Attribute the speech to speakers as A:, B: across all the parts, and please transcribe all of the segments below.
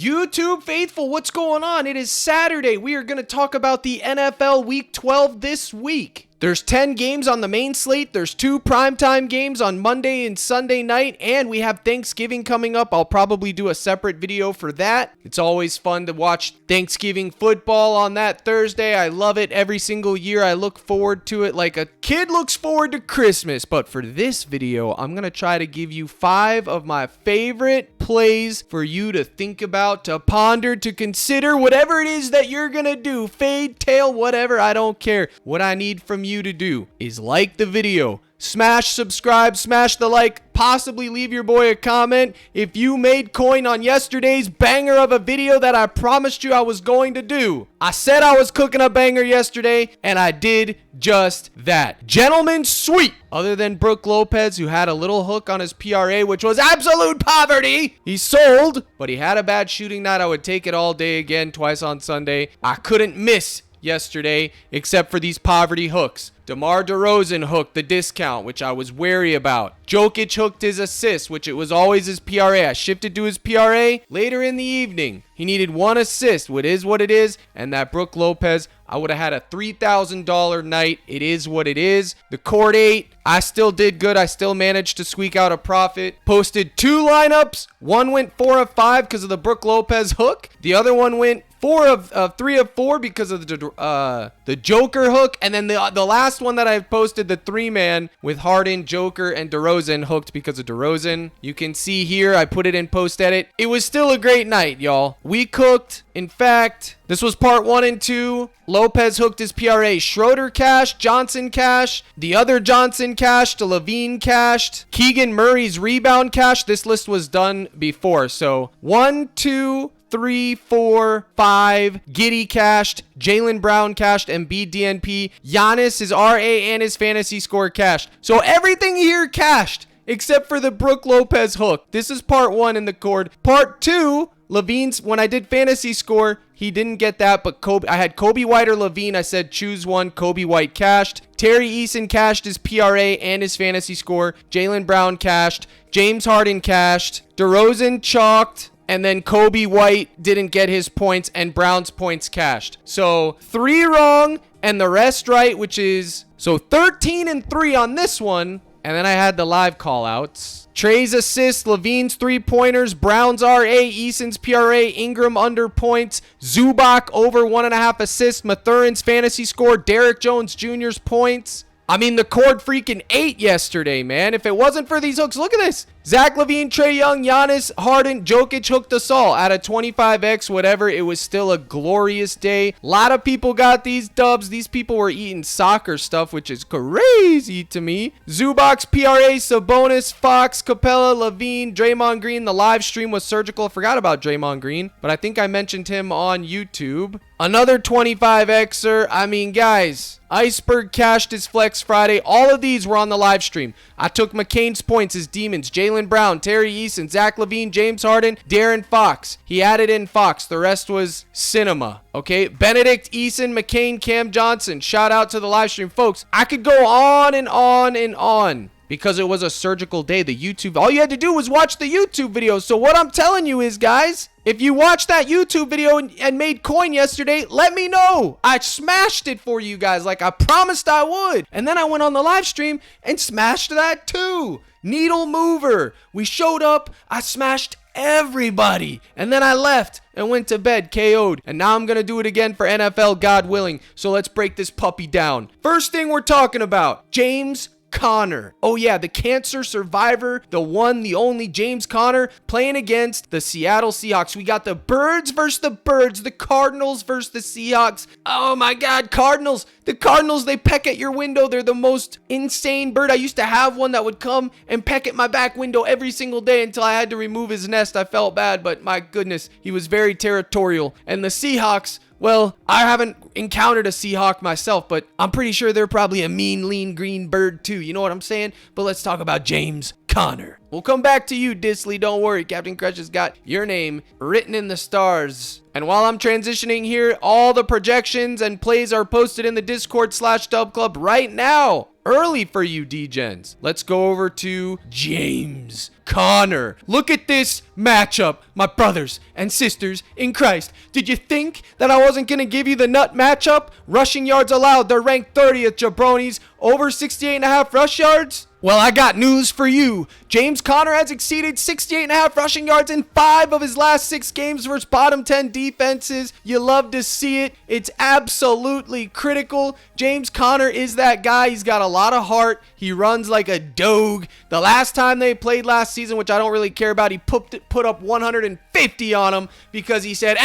A: YouTube faithful, what's going on? It is Saturday. We are going to talk about the NFL Week 12 this week. There's 10 games on the main slate. There's 2 primetime games on Monday and Sunday night, and we have Thanksgiving coming up. I'll probably do a separate video for that. It's always fun to watch Thanksgiving football on that Thursday. I love it every single year. I look forward to it like a kid looks forward to Christmas. But for this video, I'm going to try to give you 5 of my favorite plays for you to think about, to ponder, to consider, whatever it is that you're going to do. Fade, tail, whatever, I don't care. What I need from you to do is like the video, smash subscribe, smash the like, possibly leave your boy a comment if you made coin on yesterday's banger of a video that I promised you I was going to do. I said I was cooking a banger yesterday, and I did just that. Gentlemen sweep. Other than Brook Lopez, who had a little hook on his PRA, which was absolute poverty. He sold, but he had a bad shooting night. I would take it all day again, twice on Sunday. I couldn't miss yesterday except for these poverty hooks. DeMar DeRozan hooked the discount, which I was wary about. Jokic hooked his assist, which it was always his PRA. I shifted to his PRA later in the evening. He needed 1 assist, which is what it is. And that Brook Lopez, I would have had a $3,000 night. It is what it is. The court 8, I still did good. I still managed to squeak out a profit. Posted 2 lineups. One went 4 of 5 because of the Brook Lopez hook. The other one went 3 of 4 because of the Joker hook. And then the last one that I posted, the 3-man with Harden, Joker, and DeRozan hooked because of DeRozan. You can see here, I put it in post edit. It was still a great night, y'all. We cooked. In fact, this was part 1 and 2. Lopez hooked his PRA. Schroeder cashed. Johnson cashed. The other Johnson cashed. Levine cashed. Keegan Murray's rebound cashed. This list was done before. So 1, 2, 3, 4, 5. Giddy cashed. Jaylen Brown cashed. Embiid DNP. Giannis, his RA and his fantasy score cashed. So everything here cashed except for the Brook Lopez hook. This is part 1 in the cord. Part 2, Levine's, when I did fantasy score, he didn't get that, but I had Kobe White or Levine. I said choose one. Kobe White cashed. Terry Eason cashed his PRA and his fantasy score. Jaylen Brown cashed. James Harden cashed. DeRozan chalked. And then Kobe White didn't get his points, and Brown's points cashed. So 3 wrong and the rest right, which is, so 13 and 3 on this one. And then I had the live call outs. Trey's assist, Levine's 3-pointers, Brown's RA, Eason's PRA, Ingram under points, Zubac over 1.5 assists, Mathurin's fantasy score, Derrick Jones Jr.'s points. I mean, the cord freaking 8 yesterday, man. If it wasn't for these hooks, look at this. Zach LaVine, Trae Young, Giannis, Harden, Jokic hooked us all. Out of 25x, whatever, it was still a glorious day. A lot of people got these dubs. These people were eating soccer stuff, which is crazy to me. Zubac's PRA, Sabonis, Fox, Capella, Levine, Draymond Green. The live stream was surgical. I forgot about Draymond Green, but I think I mentioned him on YouTube. Another 25xer. I mean, guys, Iceberg cashed his Flex Friday. All of these were on the live stream. I took McCain's points, his demons, Jaylen Brown, Terry Eason, Zach LaVine, James Harden, Darren Fox. He added in Fox. The rest was cinema. Okay, Benedict, Eason, McCain, Cam Johnson. Shout out to the live stream, folks. I could go on and on and on because it was a surgical day. The YouTube, all you had to do was watch the YouTube video. So what I'm telling you is, guys, if you watched that YouTube video and made coin yesterday, let me know. I smashed it for you guys like I promised I would. And then I went on the live stream and smashed that too. Needle mover. We showed up. I smashed everybody. And then I left and went to bed KO'd. And now I'm going to do it again for NFL, God willing. So let's break this puppy down. First thing we're talking about, James Conner. Oh yeah, the cancer survivor, the one, the only James Conner playing against the Seattle Seahawks. We got the Birds versus the Birds, the Cardinals versus the Seahawks. Oh my God, Cardinals. The Cardinals, they peck at your window. They're the most insane bird. I used to have one that would come and peck at my back window every single day until I had to remove his nest. I felt bad, but my goodness, he was very territorial. And the Seahawks, well, I haven't encountered a Seahawk myself, but I'm pretty sure they're probably a mean, lean, green bird too. You know what I'm saying? But let's talk about James Conner. We'll come back to you, Disley. Don't worry. Captain Crush has got your name written in the stars. And while I'm transitioning here, all the projections and plays are posted in the Discord/Dub Club right now. early for you D-Gens. Let's go over to James Conner. Look at this matchup, my brothers and sisters in Christ. Did you think that I wasn't going to give you the nut matchup? Rushing yards allowed, they're ranked 30th, jabronis. Over 68.5 rush yards? Well, I got news for you. James Conner has exceeded 68.5 rushing yards in 5 of his last 6 games versus bottom 10 defenses. You love to see it. It's absolutely critical. James Conner is that guy. He's got a lot of heart. He runs like a dog. The last time they played last season, which I don't really care about, he put up 150 on him because he said,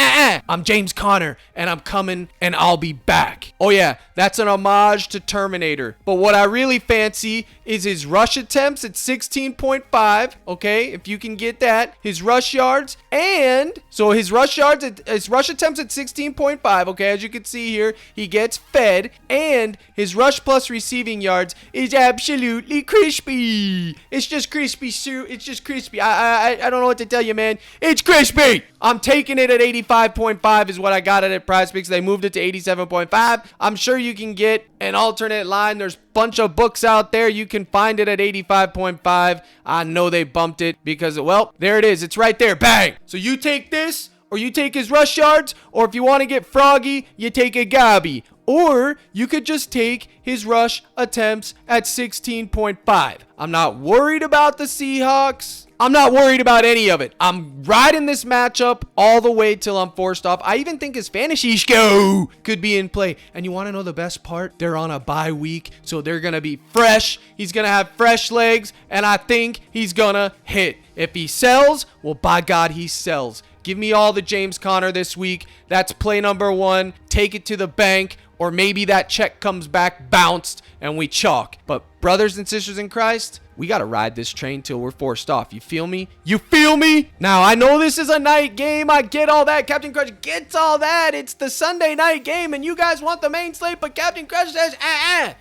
A: I'm James Conner and I'm coming and I'll be back. Oh yeah, that's an homage to Terminator. But what I really fancy is his rush attempts at 16.5, okay, if you can get that, his rush yards, and so his rush attempts at 16.5, okay, as you can see here, he gets fed, and his rush plus receiving yards is absolutely crispy. It's just crispy, Sue. It's just crispy. I don't know what to tell you, man. It's crispy. I'm taking it at 85.5 is what I got it at PrizePicks. They moved it to 87.5. I'm sure you can get an alternate line. There's a bunch of books out there. You can find it at 85.5. I know they bumped it because, well, there it is. It's right there. Bang. So you take this, or you take his rush yards, or if you want to get froggy, you take a Gabi. Or you could just take his rush attempts at 16.5. I'm not worried about the Seahawks. I'm not worried about any of it. I'm riding this matchup all the way till I'm forced off. I even think his fantasy show could be in play. And you want to know the best part? They're on a bye week, so they're going to be fresh. He's going to have fresh legs, and I think he's going to hit. If he sells, well, by God, he sells. Give me all the James Conner this week. That's play number 1. Take it to the bank. Or maybe that check comes back bounced and we chalk. But brothers and sisters in Christ, we got to ride this train till we're forced off. You feel me? You feel me? Now, I know this is a night game. I get all that. Captain Crush gets all that. It's the Sunday night game and you guys want the main slate, but Captain Crush says,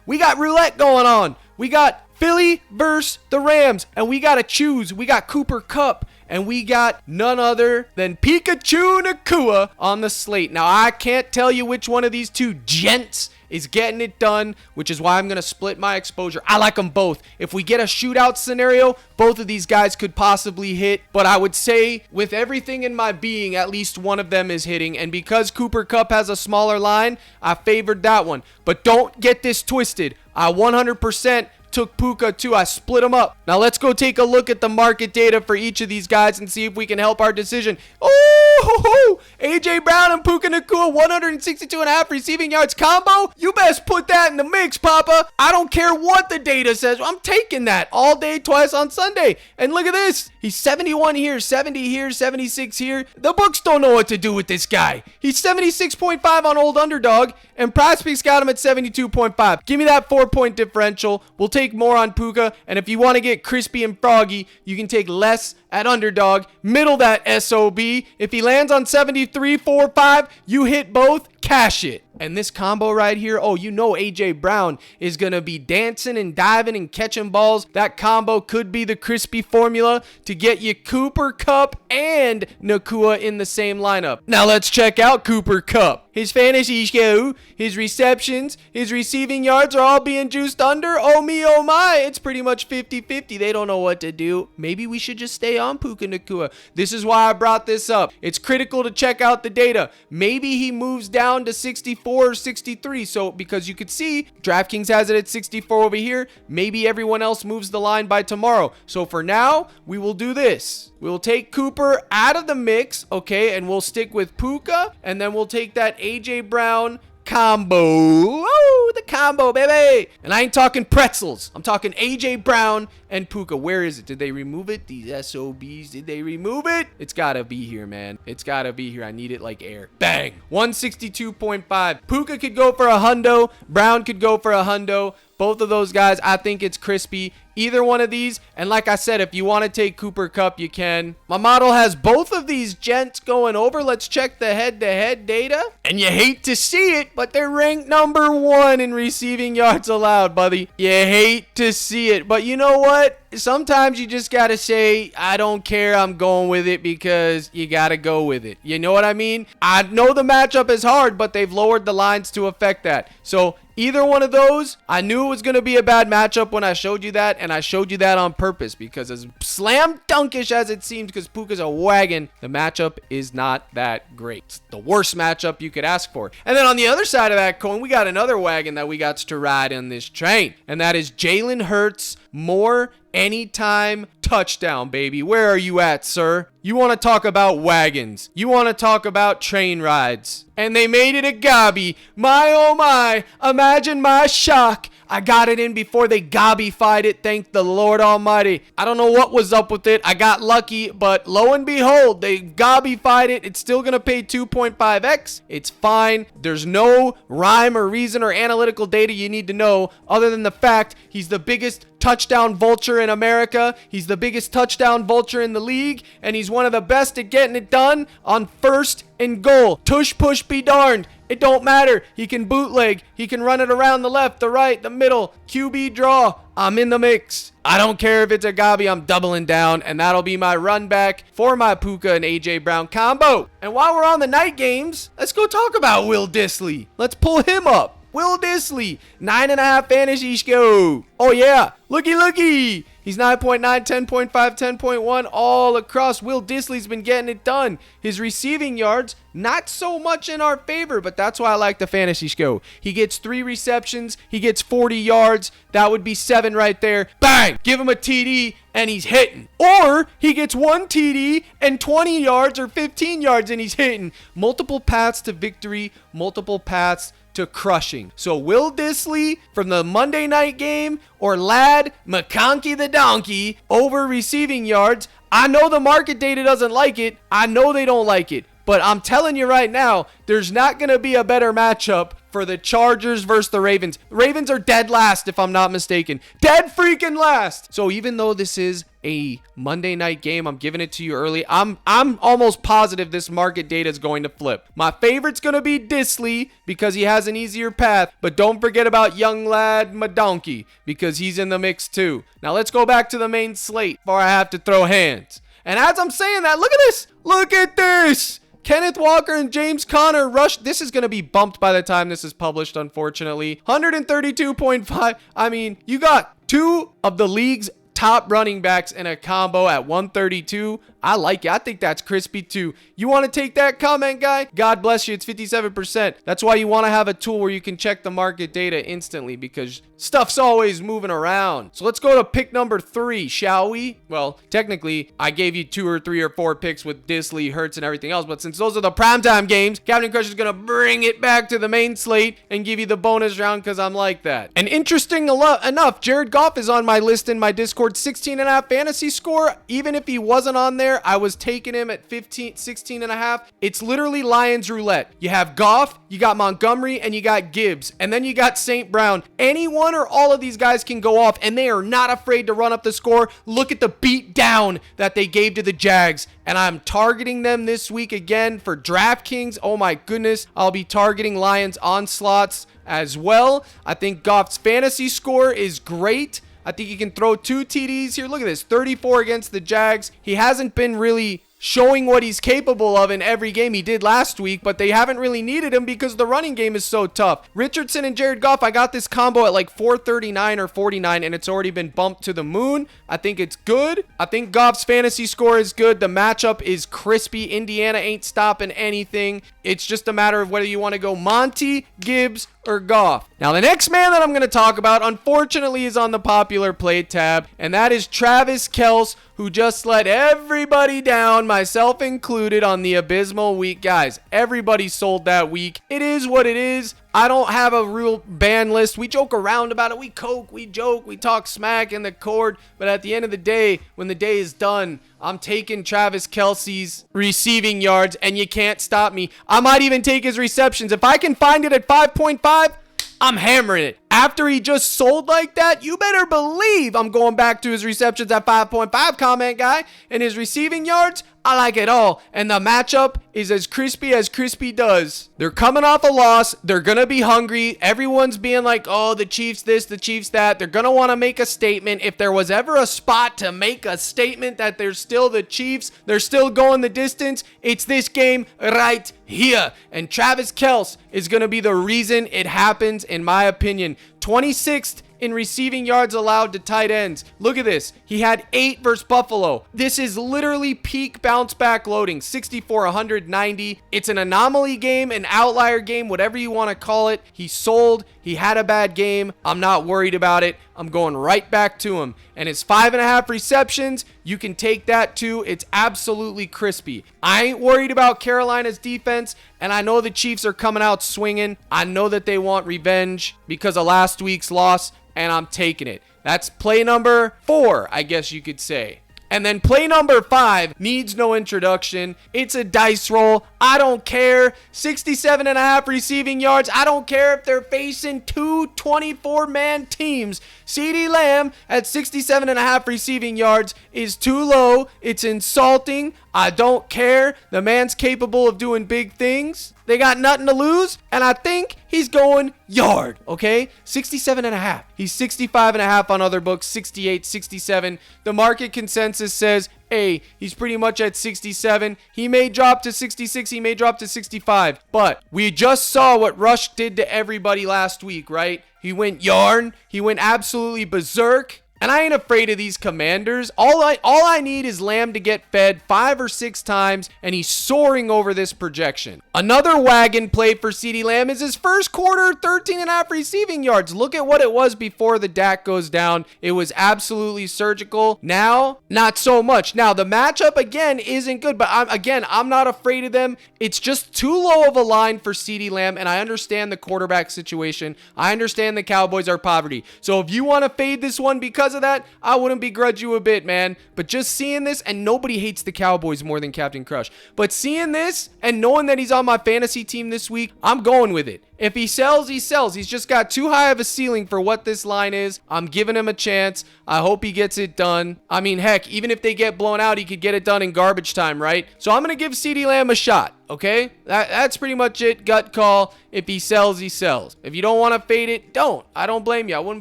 A: We got roulette going on. We got Philly versus the Rams, and we got to choose. We got Cooper Kupp, and we got none other than Pikachu Nakua on the slate. Now, I can't tell you which one of these two gents is getting it done, which is why I'm going to split my exposure. I like them both. If we get a shootout scenario, both of these guys could possibly hit, but I would say with everything in my being, at least one of them is hitting, and because Cooper Kupp has a smaller line, I favored that one. But don't get this twisted. I 100% took Puka too. I split them up. Now let's go take a look at the market data for each of these guys and see if we can help our decision. Oh, AJ Brown and Puka Nakua, 162.5 receiving yards combo. You best put that in the mix, Papa. I don't care what the data says. I'm taking that all day, twice on Sunday. And look at this. He's 71 here, 70 here, 76 here. The books don't know what to do with this guy. He's 76.5 on old underdog, and PrizePicks got him at 72.5. Give me that 4-point differential. We'll take more on Puka, and if you want to get crispy and froggy, you can take less at underdog. Middle that SOB. If he lands on 73, 4, 5, you hit both. Cash it. And this combo right here, oh, you know AJ Brown is going to be dancing and diving and catching balls. That combo could be the crispy formula to get you Cooper Kupp and Nakua in the same lineup. Now let's check out Cooper Kupp. His fantasy show, his receptions, his receiving yards are all being juiced under. Oh me, oh my. It's pretty much 50-50. They don't know what to do. Maybe we should just stay on Puka Nakua. This is why I brought this up. It's critical to check out the data. Maybe he moves down to 64 or 63. So because you could see DraftKings has it at 64 over here. Maybe everyone else moves the line by tomorrow. So for now, we will do this. We'll take Cooper out of the mix, okay, and we'll stick with Puka, and then we'll take that AJ Brown combo. Oh, the combo, baby. And I ain't talking pretzels. I'm talking AJ Brown and Puka. Where is it? Did they remove it? These SOBs, did they remove it? It's gotta be here, man. It's gotta be here. I need it like air. Bang. 162.5. Puka could go for a hundo. Brown could go for a hundo. Both of those guys, I think it's crispy. Either one of these. And like I said, if you want to take Cooper Kupp, you can. My model has both of these gents going over. Let's check the head-to-head data. And you hate to see it, but they're ranked number 1 in receiving yards allowed, buddy. You hate to see it. But you know what? Sometimes you just got to say, I don't care. I'm going with it because you got to go with it. You know what I mean? I know the matchup is hard, but they've lowered the lines to affect that. So Either one of those, I knew it was going to be a bad matchup when I showed you that, and I showed you that on purpose because as slam dunkish as it seems, because Puka's a wagon, the matchup is not that great. It's the worst matchup you could ask for. And then on the other side of that coin, we got another wagon that we got to ride in this train, and that is Jaylen Herz, more anytime touchdown, baby. Where are you at, sir? You want to talk about wagons. You want to talk about train rides. And they made it a gobby. My, oh my. Imagine my shock. I got it in before they gobbified it. Thank the Lord Almighty. I don't know what was up with it. I got lucky, but lo and behold, they gobbified it. It's still going to pay 2.5x. It's fine. There's no rhyme or reason or analytical data you need to know other than the fact he's the biggest touchdown vulture in America. He's the biggest touchdown vulture in the league, and he's one of the best at getting it done on first and goal. Tush push be darned. It don't matter. He can bootleg. He can run it around the left, the right, the middle. QB draw. I'm in the mix. I don't care if it's a gobby. I'm doubling down, and that'll be my run back for my Puka and AJ Brown combo. And while we're on the night games, let's go talk about Will Dissly. Let's pull him up. Will Dissly, 9.5 fantasy score. Oh yeah, looky. He's 9.9, 10.5, 10.1 all across. Will Dissly's been getting it done. His receiving yards, not so much in our favor, but that's why I like the fantasy score. He gets 3 receptions. He gets 40 yards. That would be 7 right there. Bang! Give him a TD and he's hitting. Or he gets 1 TD and 20 yards or 15 yards and he's hitting. Multiple paths to victory, multiple paths to crushing. So Will Dissly from the Monday night game or Lad McConkey the Donkey over receiving yards. I know the market data doesn't like it. I know they don't like it. But I'm telling you right now, there's not going to be a better matchup for the Chargers versus the Ravens. The Ravens are dead last, if I'm not mistaken. Dead freaking last. So even though this is a Monday night game, I'm giving it to you early. I'm almost positive this market data is going to flip. My favorite's going to be Dissly because he has an easier path. But don't forget about young lad Madonkey because he's in the mix too. Now let's go back to the main slate before I have to throw hands. And as I'm saying that, look at this. Look at this. Kenneth Walker and James Conner rush. This is going to be bumped by the time this is published, unfortunately. 132.5. I mean, you got 2 of the league's top running backs in a combo at 132. I like it. I think that's crispy too. You want to take that comment, guy? God bless you. It's 57%. That's why you want to have a tool where you can check the market data instantly because stuff's always moving around. So let's go to pick number 3, shall we? Well, technically, I gave you 2 or 3 or 4 picks with Dissly, Hertz, and everything else. But since those are the primetime games, Captain Crush is going to bring it back to the main slate and give you the bonus round because I'm like that. And interesting enough, Jared Goff is on my list in my Discord. 16.5 fantasy score. Even if he wasn't on there, I was taking him at 16.5. It's literally Lions roulette. You have Goff, you got Montgomery, and you got Gibbs. And then you got St. Brown. Any one or all of these guys can go off, and they are not afraid to run up the score. Look at the beat down that they gave to the Jags. And I'm targeting them this week again for DraftKings. Oh my goodness. I'll be targeting Lions onslaughts as well. I think Goff's fantasy score is great. I think he can throw 2 TDs here. Look at this, 34 against the Jags. He hasn't been really showing what he's capable of in every game. He did last week, but they haven't really needed him because the running game is so tough. Richardson and Jared Goff, I got this combo at like 439 or 49, and it's already been bumped to the moon. I think it's good. I think Goff's fantasy score is good. The matchup is crispy. Indiana ain't stopping anything. It's just a matter of whether you want to go Monty, Gibbs, or Goff. Now, the next man that I'm going to talk about, unfortunately, is on the popular play tab, and that is Travis Kelce, who just let everybody down, myself included, on the abysmal week. Guys, everybody sold that week. It is what it is. I don't have a real ban list. We joke around about it. We coke, we joke, we talk smack in the cord. But at the end of the day, when the day is done, I'm taking Travis Kelce's receiving yards, and you can't stop me. I might even take his receptions. If I can find it at 5.5, I'm hammering it. After he just sold like that, you better believe I'm going back to his receptions at 5.5, comment guy. And his receiving yards, I like it all. And the matchup is as crispy does. They're coming off a loss. They're going to be hungry. Everyone's being like, oh, the Chiefs this, the Chiefs that. They're going to want to make a statement. If there was ever a spot to make a statement that they're still the Chiefs, they're still going the distance, it's this game right here. And Travis Kelce is going to be the reason it happens in my opinion. 26th in receiving yards allowed to tight ends. Look at this. He had 8 versus Buffalo. This is literally peak bounce back loading. 64, 190. It's an anomaly game, an outlier game, whatever you want to call it. He sold. He had a bad game. I'm not worried about it. I'm going right back to him. And his 5.5 receptions, you can take that too. It's absolutely crispy. I ain't worried about Carolina's defense, and I know the Chiefs are coming out swinging. I know that they want revenge because of last week's loss, and I'm taking it. That's play number 4, I guess you could say. And then play number 5 needs no introduction. It's a dice roll. I don't care. 67.5 receiving yards. I don't care if they're facing 2 24-man teams. CeeDee Lamb at 67.5 receiving yards is too low. It's insulting. I don't care. The man's capable of doing big things. They got nothing to lose, and I think he's going yard, okay? 67.5. He's 65.5 on other books, 68, 67. The market consensus says, hey, he's pretty much at 67. He may drop to 66. He may drop to 65. But we just saw what Rush did to everybody last week, right? He went yarn. He went absolutely berserk. And I ain't afraid of these Commanders. All I need is Lamb to get fed 5 or 6 times, and he's soaring over this projection. Another wagon play for CeeDee Lamb is his first quarter, 13.5 receiving yards. Look at what it was before the Dak goes down. It was absolutely surgical. Now, not so much. Now, the matchup, again, isn't good, but I'm not afraid of them. It's just too low of a line for CeeDee Lamb, and I understand the quarterback situation. I understand the Cowboys are poverty. So if you want to fade this one because of that, I wouldn't begrudge you a bit, man. But just seeing this, and nobody hates the Cowboys more than Captain Crush, but seeing this and knowing that he's on my fantasy team this week, I'm going with it. If he sells, he sells. He's just got too high of a ceiling for what this line is. I'm giving him a chance. I hope he gets it done. I mean, heck, even if they get blown out, he could get it done in garbage time, right? So I'm going to give CeeDee Lamb a shot, okay? That's pretty much it. Gut call. If he sells, he sells. If you don't want to fade it, don't. I don't blame you. I wouldn't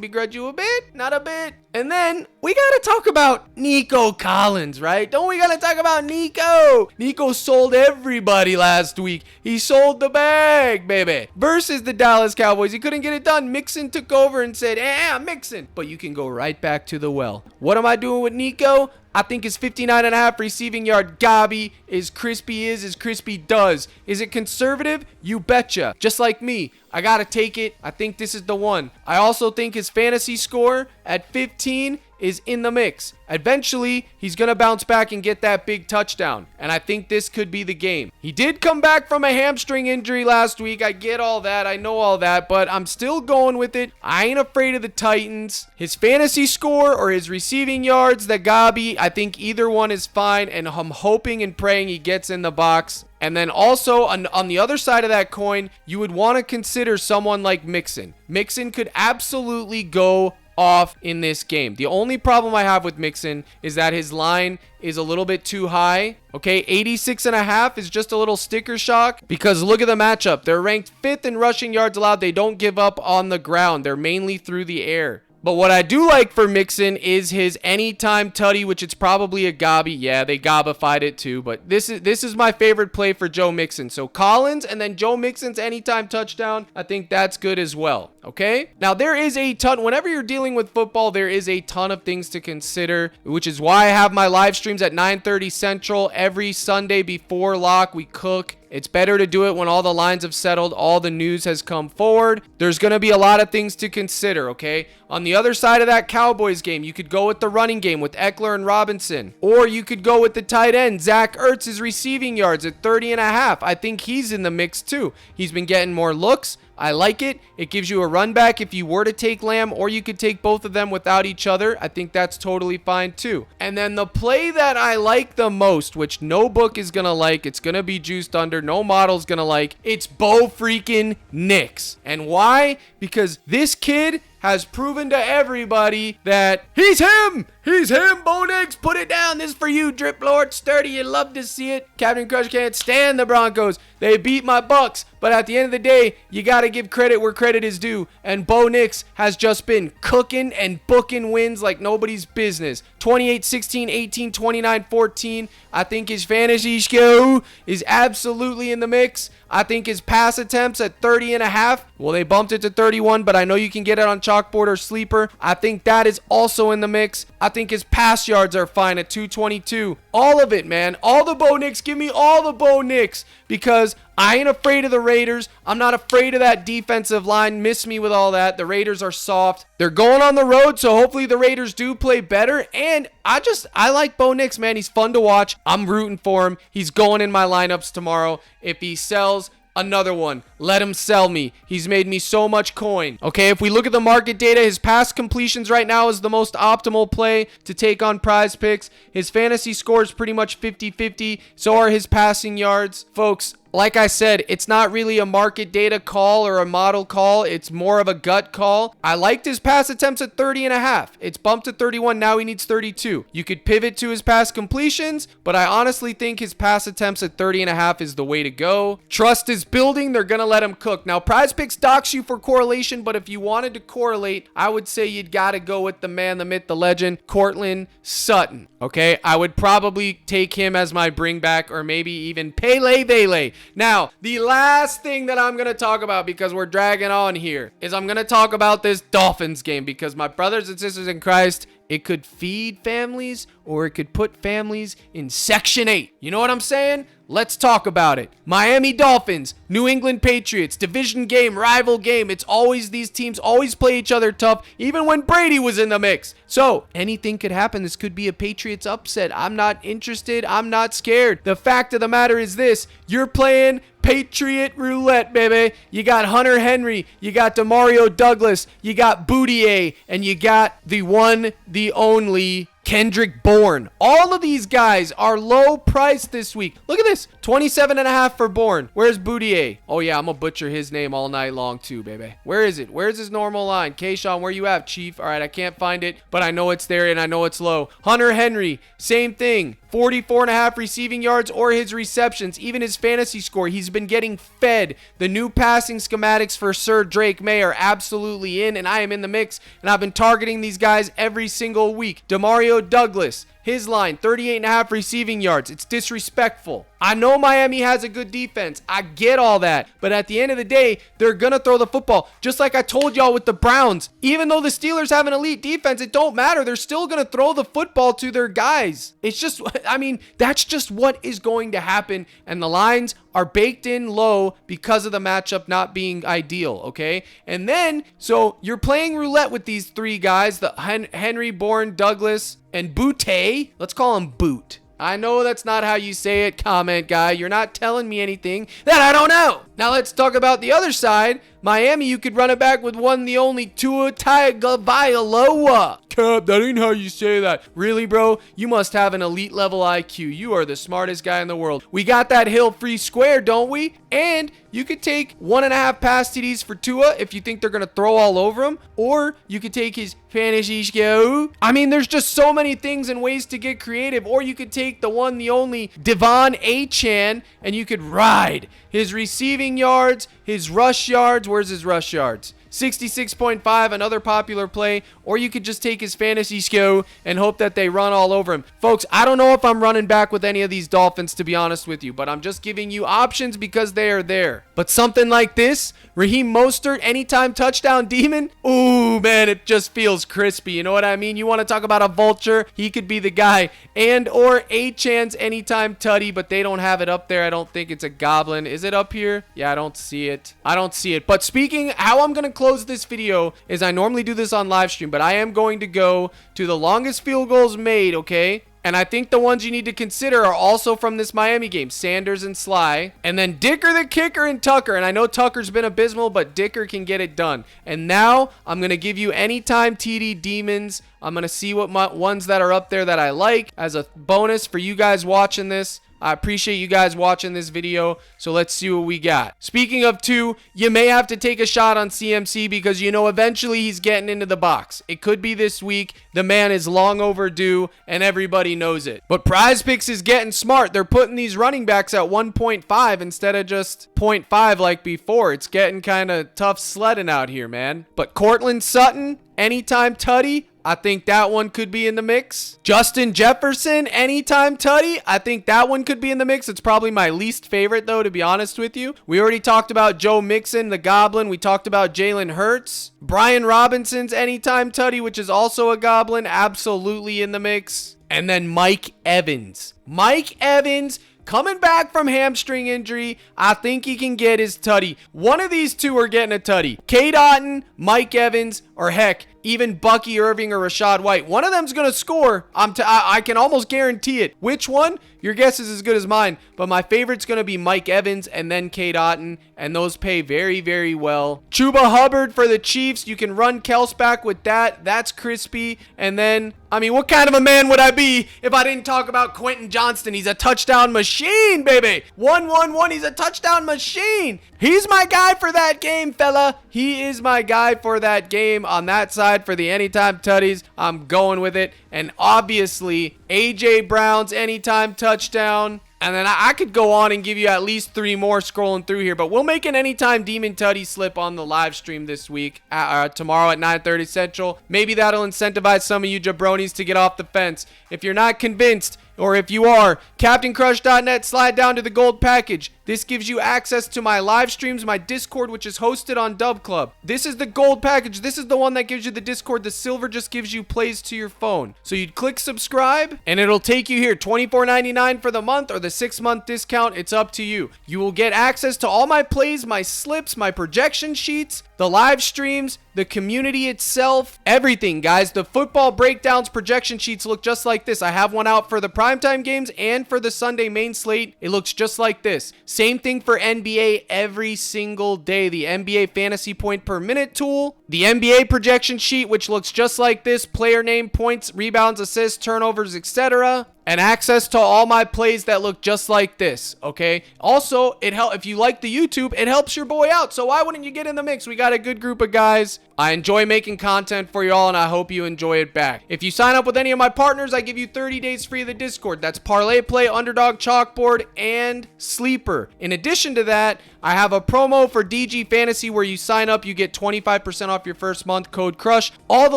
A: begrudge you a bit. Not a bit. And then we got to talk about Nico Collins, right? Don't we got to talk about Nico? Nico sold everybody last week. He sold the bag, baby. Versus the Dallas Cowboys. He couldn't get it done. Mixon took over and said, I'm mixing. But you can go right back to the well. What am I doing with Nico? I think his 59.5 receiving yard gobby is crispy as crispy does. Is it conservative? You betcha. Just like me. I got to take it. I think this is the one. I also think his fantasy score at 15 is in the mix. Eventually, he's going to bounce back and get that big touchdown. And I think this could be the game. He did come back from a hamstring injury last week. I get all that. I know all that. But I'm still going with it. I ain't afraid of the Titans. His fantasy score or his receiving yards, the gobby, I think either one is fine. And I'm hoping and praying he gets in the box. And then also on the other side of that coin, you would want to consider someone like Mixon. Mixon could absolutely go off in this game. The only problem I have with Mixon is that his line is a little bit too high. Okay, 86.5 is just a little sticker shock because look at the matchup. They're ranked 5th in rushing yards allowed. They don't give up on the ground. They're mainly through the air. But what I do like for Mixon is his anytime tutty, which it's probably a gobby. Yeah, they gobbified it too. But this is my favorite play for Joe Mixon. So Collins and then Joe Mixon's anytime touchdown. I think that's good as well. Okay? Now, there is a ton. Whenever you're dealing with football, there is a ton of things to consider, which is why I have my live streams at 9:30 Central every Sunday before lock. We cook. It's better to do it when all the lines have settled, all the news has come forward. There's going to be a lot of things to consider, okay? On the other side of that Cowboys game, you could go with the running game with Eckler and Robinson. Or you could go with the tight end, Zach Ertz's receiving yards at 30.5. I think he's in the mix too. He's been getting more looks. I like it. It gives you a run back if you were to take Lamb, or you could take both of them without each other. I think that's totally fine too. And then the play that I like the most, which no book is going to like, it's going to be juiced under, no model's going to like, it's Bo freaking Nix. And why? Because this kid has proven to everybody that he's him. He's him, Bo Nix. Put it down. This is for you, Drip Lord. Sturdy. You love to see it. Captain Crush can't stand the Broncos. They beat my Bucks. But at the end of the day, you got to give credit where credit is due. And Bo Nix has just been cooking and booking wins like nobody's business. 28-16, 18-29, 14. I think his fantasy skill is absolutely in the mix. I think his pass attempts at 30.5. Well, they bumped it to 31, but I know you can get it on Chalkboard or Sleeper. I think that is also in the mix. I think his pass yards are fine at 222. All of it, man. All the Bo Nix. Give me all the Bo Nix because I ain't afraid of the Raiders. I'm not afraid of that defensive line. Miss me with all that. The Raiders are soft. They're going on the road, so hopefully the Raiders do play better. And I like Bo Nix, man. He's fun to watch. I'm rooting for him. He's going in my lineups tomorrow. If he sells, another one. Let him sell me. He's made me so much coin. Okay, if we look at the market data, his pass completions right now is the most optimal play to take on PrizePicks. His fantasy score is pretty much 50-50. So are his passing yards. Folks, like I said, it's not really a market data call or a model call. It's more of a gut call. I liked his pass attempts at 30.5. It's bumped to 31. Now he needs 32. You could pivot to his pass completions, but I honestly think his pass attempts at 30.5 is the way to go. Trust is building. They're going to let him cook. Now, PrizePicks docks you for correlation, but if you wanted to correlate, I would say you'd got to go with the man, the myth, the legend, Courtland Sutton. Okay, I would probably take him as my bring back or maybe even Parlay. Now, the last thing that I'm going to talk about because we're dragging on here is I'm going to talk about this Dolphins game because my brothers and sisters in Christ, it could feed families or it could put families in Section 8. You know what I'm saying? Let's talk about it. Miami Dolphins, New England Patriots, division game, rival game. It's always these teams always play each other tough, even when Brady was in the mix. So anything could happen. This could be a Patriots upset. I'm not interested. I'm not scared. The fact of the matter is this. You're playing Patriot Roulette, baby. You got Hunter Henry, you got Demario Douglas, you got Boudier, and you got the one, the only Kendrick Bourne. All of these guys are low priced this week. Look at this. 27.5 for Bourne. Where's Boudier? Oh yeah, I'm gonna butcher his name all night long too, baby. Where is it? Where's his normal line? Kayshawn, where you at, Chief? All right, I can't find it, but I know it's there and I know it's low. Hunter Henry, same thing. 44.5 receiving yards or his receptions, even his fantasy score. He's been getting fed. The new passing schematics for Sir Drake May are absolutely in, and I am in the mix, and I've been targeting these guys every single week. Demario Douglas, his line, 38.5 receiving yards. It's disrespectful. I know Miami has a good defense. I get all that. But at the end of the day, they're going to throw the football. Just like I told y'all with the Browns. Even though the Steelers have an elite defense, it don't matter. They're still going to throw the football to their guys. It's just, I mean, that's just what is going to happen. And the lines are baked in low because of the matchup not being ideal, okay? And then, so you're playing roulette with these three guys, the Henry, Bourne, Douglas, and Boutte. Let's call him Boot. I know that's not how you say it, comment guy. You're not telling me anything that I don't know. Now let's talk about the other side. Miami, you could run it back with one, the only Tua Tagovailoa. Cap, that ain't how you say that. Really, bro? You must have an elite level IQ. You are the smartest guy in the world. We got that hill free square, don't we? And you could take 1.5 pass TDs for Tua if you think they're going to throw all over him. Or you could take his fantasy skill. I mean, there's just so many things and ways to get creative. Or you could take the one, the only Devon Achane, and you could ride his receiving yards, his rush yards. Where's his rush yards? 66.5, another popular play, or you could just take his fantasy skill and hope that they run all over him. Folks, I don't know if I'm running back with any of these Dolphins, to be honest with you, but I'm just giving you options because they are there. But something like this, Raheem Mostert, anytime touchdown demon, ooh, man, it just feels crispy. You know what I mean? You want to talk about a vulture? He could be the guy. And or Achane's anytime tutty, but they don't have it up there. I don't think it's a goblin. Is it up here? Yeah, I don't see it. But speaking, how I'm going to close this video is I normally do this on live stream, but I am going to go to the longest field goals made, okay? And I think the ones you need to consider are also from this Miami game. Sanders and Sly. And then Dicker the kicker and Tucker. And I know Tucker's been abysmal, but Dicker can get it done. And now I'm going to give you anytime TD demons. I'm going to see what ones that are up there that I like as a bonus for you guys watching this. I appreciate you guys watching this video, so let's see what we got. Speaking of 2, you may have to take a shot on CMC because you know eventually he's getting into the box. It could be this week. The man is long overdue, and everybody knows it. But PrizePicks is getting smart. They're putting these running backs at 1.5 instead of just 0.5 like before. It's getting kind of tough sledding out here, man. But Cortland Sutton, anytime tutty, I think that one could be in the mix. Justin Jefferson, anytime tutty, I think that one could be in the mix. It's probably my least favorite, though, to be honest with you. We already talked about Joe Mixon, the Goblin. We talked about Jaylen Herz. Brian Robinson's anytime tutty, which is also a Goblin, absolutely in the mix. And then Mike Evans. Mike Evans, coming back from hamstring injury, I think he can get his tutty. One of these 2 are getting a tutty. Cade Otton, Mike Evans, or heck, even Bucky Irving or Rashad White. One of them's going to score. I can almost guarantee it. Which one? Your guess is as good as mine. But my favorite's going to be Mike Evans and then Cade Otton. And those pay very, very well. Chuba Hubbard for the Chiefs. You can run Kelce back with that. That's crispy. And then, I mean, what kind of a man would I be if I didn't talk about Quentin Johnston? He's a touchdown machine, baby. 1-1-1. He's a touchdown machine. He's my guy for that game, fella. He is my guy for that game on that side for the anytime tutties. I'm going with it. And obviously, A.J. Brown's anytime touchdown. And then I could go on and give you at least 3 more scrolling through here. But we'll make an anytime Demon Tutty slip on the live stream this week, tomorrow at 9:30 Central. Maybe that'll incentivize some of you jabronis to get off the fence. If you're not convinced, or if you are, CaptainCrush.net, slide down to the gold package. This gives you access to my live streams, my Discord, which is hosted on Dub Club. This is the gold package. This is the one that gives you the Discord. The silver just gives you plays to your phone. So you'd click subscribe, and it'll take you here. $24.99 for the month or the 6-month discount. It's up to you. You will get access to all my plays, my slips, my projection sheets, the live streams, the community itself, everything, guys. The football breakdowns, projection sheets look just like this. I have one out for the primetime games and for the Sunday main slate. It looks just like this. Same thing for NBA every single day. The NBA fantasy point per minute tool, the NBA projection sheet, which looks just like this. Player name, points, rebounds, assists, turnovers, etc. And access to all my plays that look just like this, okay? Also, if you like the YouTube, it helps your boy out. So why wouldn't you get in the mix? We got a good group of guys. I enjoy making content for y'all, and I hope you enjoy it back. If you sign up with any of my partners, I give you 30 days free of the Discord. That's ParlayPlay, UnderDog, Chalkboard, and Sleeper. In addition to that, I have a promo for DG Fantasy where you sign up, you get 25% off your first month, code CRUSH. All the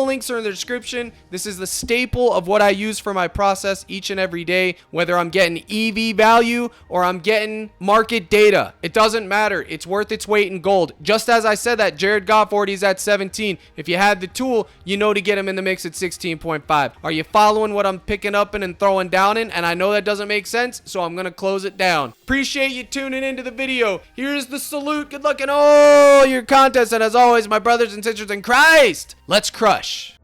A: links are in the description. This is the staple of what I use for my process each and every day, whether I'm getting EV value or I'm getting market data. It doesn't matter. It's worth its weight in gold. Just as I said that Jared Goff already is at 17. If you had the tool, you know to get him in the mix at 16.5. Are you following what I'm picking up in and throwing down in? And I know that doesn't make sense, so I'm going to close it down. Appreciate you tuning into the video. Here's the salute. Good luck in all your contests. And as always, my brothers and sisters in Christ, let's crush.